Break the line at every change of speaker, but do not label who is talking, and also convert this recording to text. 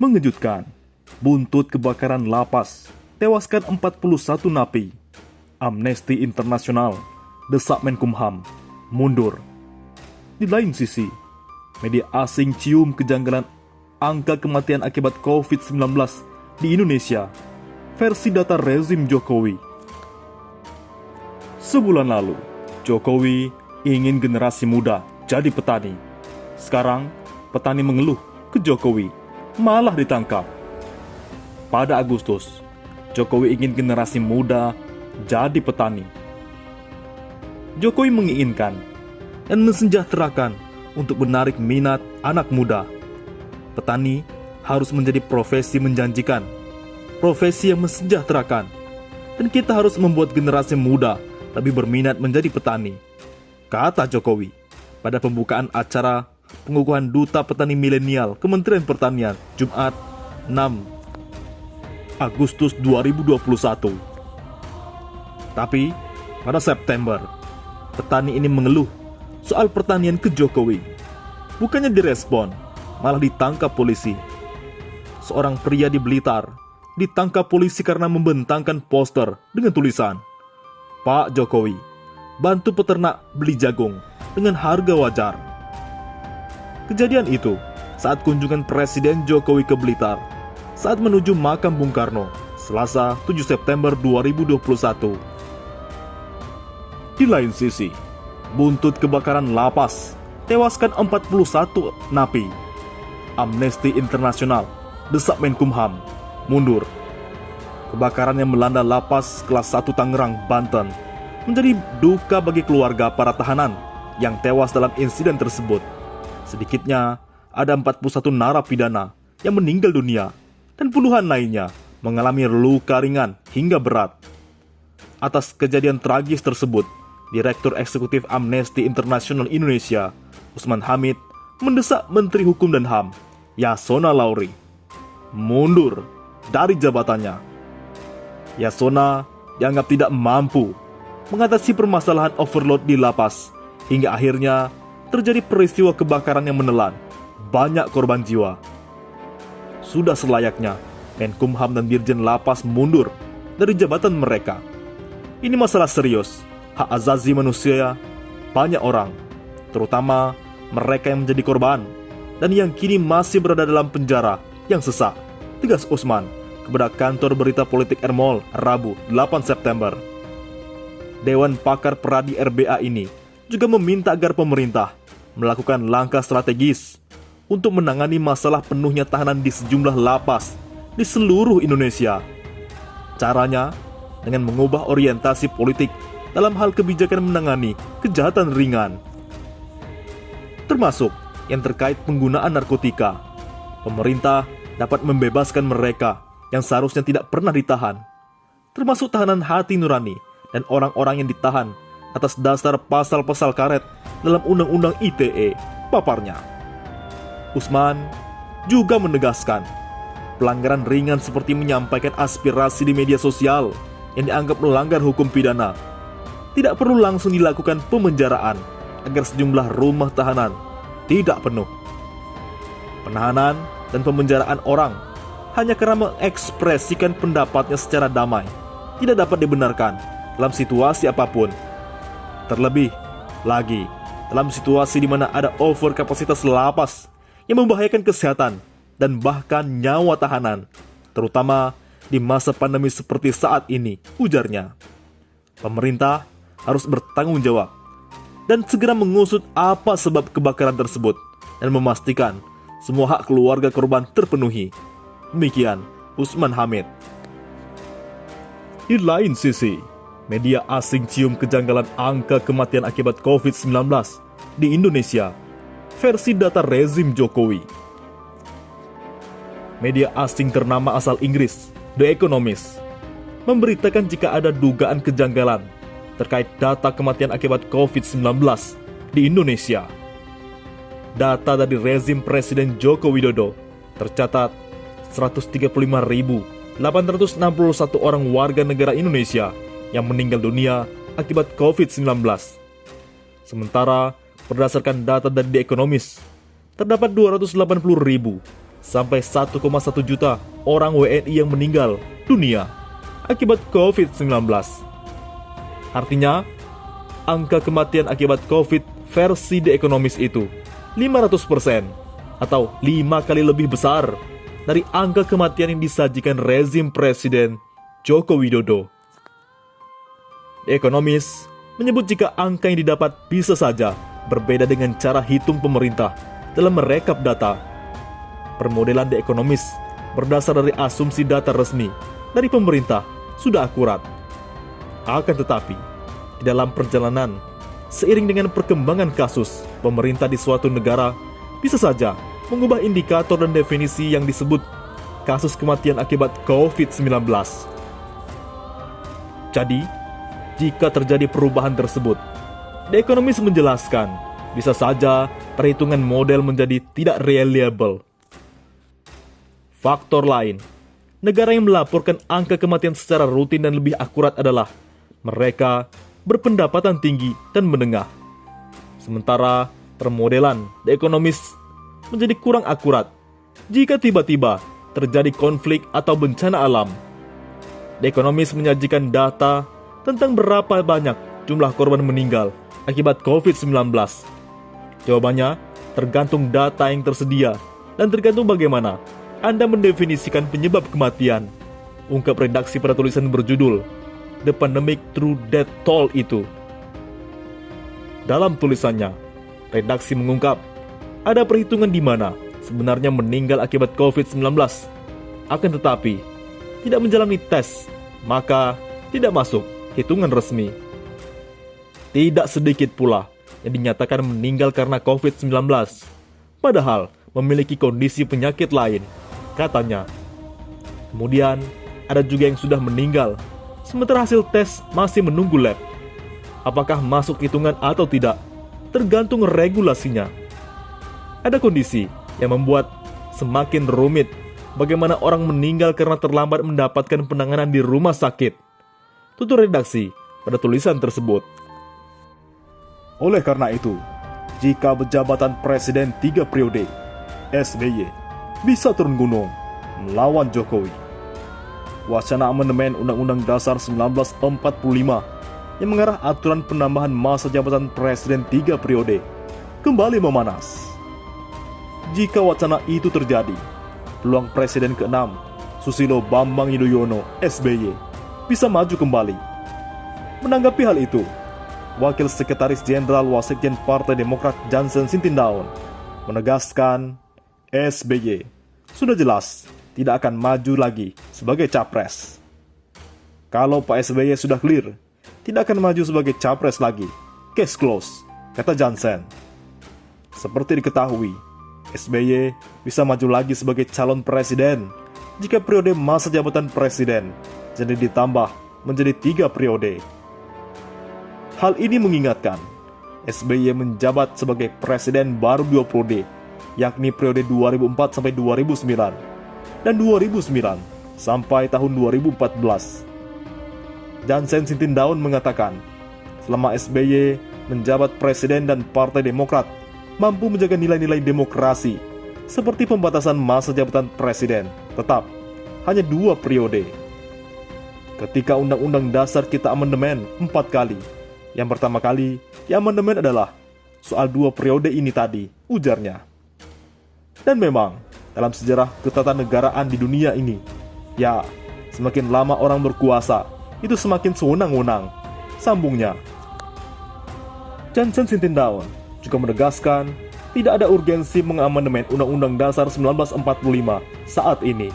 Mengejutkan, buntut kebakaran lapas, tewaskan 41 napi. Amnesty International, desak Menkumham, mundur. Di lain sisi, media asing cium kejanggalan angka kematian akibat COVID-19 di Indonesia, versi data rezim Jokowi. Sebulan lalu, Jokowi ingin generasi muda jadi petani. Sekarang, petani mengeluh ke Jokowi, malah ditangkap. Pada Agustus, Jokowi ingin generasi muda jadi petani. Jokowi menginginkan dan mensejahterakan untuk menarik minat anak muda. Petani harus menjadi profesi menjanjikan, profesi yang mensejahterakan, dan kita harus membuat generasi muda lebih berminat menjadi petani, kata Jokowi pada pembukaan acara pengukuhan Duta Petani Milenial Kementerian Pertanian, Jumat 6 Agustus 2021. Tapi pada September, petani ini mengeluh soal pertanian ke Jokowi. Bukannya direspon, malah ditangkap polisi. Seorang pria di Blitar ditangkap polisi karena membentangkan poster dengan tulisan, "Pak Jokowi, bantu peternak beli jagung dengan harga wajar." Kejadian itu saat kunjungan Presiden Jokowi ke Blitar saat menuju makam Bung Karno, Selasa 7 September 2021. Di lain sisi, buntut kebakaran lapas, tewaskan 41 napi. Amnesty International, desak Menkumham, mundur. Kebakaran yang melanda lapas kelas 1 Tangerang, Banten, menjadi duka bagi keluarga para tahanan yang tewas dalam insiden tersebut. Sedikitnya ada 41 narapidana yang meninggal dunia dan puluhan lainnya mengalami luka ringan hingga berat. Atas kejadian tragis tersebut, Direktur Eksekutif Amnesty International Indonesia, Usman Hamid, mendesak Menteri Hukum dan HAM, Yasona Lauri, mundur dari jabatannya. Yasona dianggap tidak mampu mengatasi permasalahan overload di lapas, hingga akhirnya terjadi peristiwa kebakaran yang menelan banyak korban jiwa. Sudah selayaknya Menkumham dan Dirjen Lapas mundur dari jabatan mereka. Ini masalah serius, hak asasi manusia banyak orang, terutama mereka yang menjadi korban dan yang kini masih berada dalam penjara yang sesak, tegas Usman kepada kantor berita politik Ermol Rabu 8 September. Dewan Pakar Peradi RBA ini juga meminta agar pemerintah melakukan langkah strategis untuk menangani masalah penuhnya tahanan di sejumlah lapas di seluruh Indonesia. Caranya dengan mengubah orientasi politik dalam hal kebijakan menangani kejahatan ringan, termasuk yang terkait penggunaan narkotika. Pemerintah dapat membebaskan mereka yang seharusnya tidak pernah ditahan, termasuk tahanan hati nurani dan orang-orang yang ditahan atas dasar pasal-pasal karet dalam Undang-Undang ITE, paparnya. Usman juga menegaskan, pelanggaran ringan seperti menyampaikan aspirasi di media sosial yang dianggap melanggar hukum pidana tidak perlu langsung dilakukan pemenjaraan agar sejumlah rumah tahanan tidak penuh. Penahanan dan pemenjaraan orang hanya karena mengekspresikan pendapatnya secara damai tidak dapat dibenarkan dalam situasi apapun. Terlebih lagi dalam situasi di mana ada overkapasitas lapas yang membahayakan kesehatan dan bahkan nyawa tahanan, terutama di masa pandemi seperti saat ini, ujarnya. Pemerintah harus bertanggung jawab dan segera mengusut apa sebab kebakaran tersebut dan memastikan semua hak keluarga korban terpenuhi. Demikian Usman Hamid. Di lain sisi, media asing cium kejanggalan angka kematian akibat COVID-19 di Indonesia, versi data rezim Jokowi. Media asing ternama asal Inggris, The Economist, memberitakan jika ada dugaan kejanggalan terkait data kematian akibat COVID-19 di Indonesia. Data dari rezim Presiden Joko Widodo tercatat 135.861 orang warga negara Indonesia yang meninggal dunia akibat COVID-19. Sementara berdasarkan data dari The Economist, terdapat 280.1 sampai 1,1 juta orang WNI yang meninggal dunia akibat COVID-19. Artinya, angka kematian akibat COVID versi The Economist itu 500% atau 5 kali lebih besar dari angka kematian yang disajikan rezim Presiden Joko Widodo. The Economist menyebut jika angka yang didapat bisa saja berbeda dengan cara hitung pemerintah dalam merekap data. Permodelan The Economist berdasar dari asumsi data resmi dari pemerintah sudah akurat. Akan tetapi, di dalam perjalanan, seiring dengan perkembangan kasus, pemerintah di suatu negara bisa saja mengubah indikator dan definisi yang disebut kasus kematian akibat COVID-19. Jadi, jika terjadi perubahan tersebut, The Economist menjelaskan, bisa saja perhitungan model menjadi tidak reliable. Faktor lain, negara yang melaporkan angka kematian secara rutin dan lebih akurat adalah mereka berpendapatan tinggi dan menengah. Sementara permodelan The Economist menjadi kurang akurat jika tiba-tiba terjadi konflik atau bencana alam. The Economist menyajikan data tentang berapa banyak jumlah korban meninggal akibat COVID-19. Jawabannya tergantung data yang tersedia dan tergantung bagaimana Anda mendefinisikan penyebab kematian. Ungkap redaksi pada tulisan berjudul The Pandemic True Death Toll itu. Dalam tulisannya, redaksi mengungkap ada perhitungan di mana sebenarnya meninggal akibat COVID-19. Akan tetapi, tidak menjalani tes, maka tidak masuk hitungan resmi. Tidak sedikit pula yang dinyatakan meninggal karena COVID-19, padahal memiliki kondisi penyakit lain, katanya. Kemudian, ada juga yang sudah meninggal, sementara hasil tes masih menunggu lab. Apakah masuk hitungan atau tidak, tergantung regulasinya. Ada kondisi yang membuat semakin rumit bagaimana orang meninggal karena terlambat mendapatkan penanganan di rumah sakit. Tutur redaksi pada tulisan tersebut. Oleh karena itu, jika jabatan Presiden 3 periode, SBY bisa turun gunung melawan Jokowi. Wacana amandemen Undang-Undang Dasar 1945 yang mengarah aturan penambahan masa jabatan Presiden 3 periode kembali memanas. Jika wacana itu terjadi, peluang Presiden ke-6 Susilo Bambang Yudhoyono SBY bisa maju kembali. Menanggapi hal itu, Wakil Sekretaris Jenderal Wasekjen Partai Demokrat Janssen Sintindaun menegaskan SBY sudah jelas tidak akan maju lagi sebagai capres. Kalau Pak SBY sudah clear, tidak akan maju sebagai capres lagi. Case close, kata Janssen. Seperti diketahui, SBY bisa maju lagi sebagai calon presiden jika periode masa jabatan presiden jadi ditambah menjadi 3 periode. Hal ini mengingatkan, SBY menjabat sebagai presiden baru 2 periode, yakni periode 2004 sampai 2009 dan 2009 sampai tahun 2014. Janssen Sintindaun mengatakan, selama SBY menjabat presiden dan Partai Demokrat mampu menjaga nilai-nilai demokrasi seperti pembatasan masa jabatan presiden tetap hanya 2 periode. Ketika Undang-Undang Dasar kita amandemen 4 kali, yang pertama kali yang amandemen adalah soal 2 periode ini tadi, ujarnya. Dan memang, dalam sejarah ketatanegaraan di dunia ini, ya, semakin lama orang berkuasa, itu semakin sewenang-wenang, sambungnya. Janssen Sintindaun juga menegaskan tidak ada urgensi mengamandemen Undang-Undang Dasar 1945 saat ini.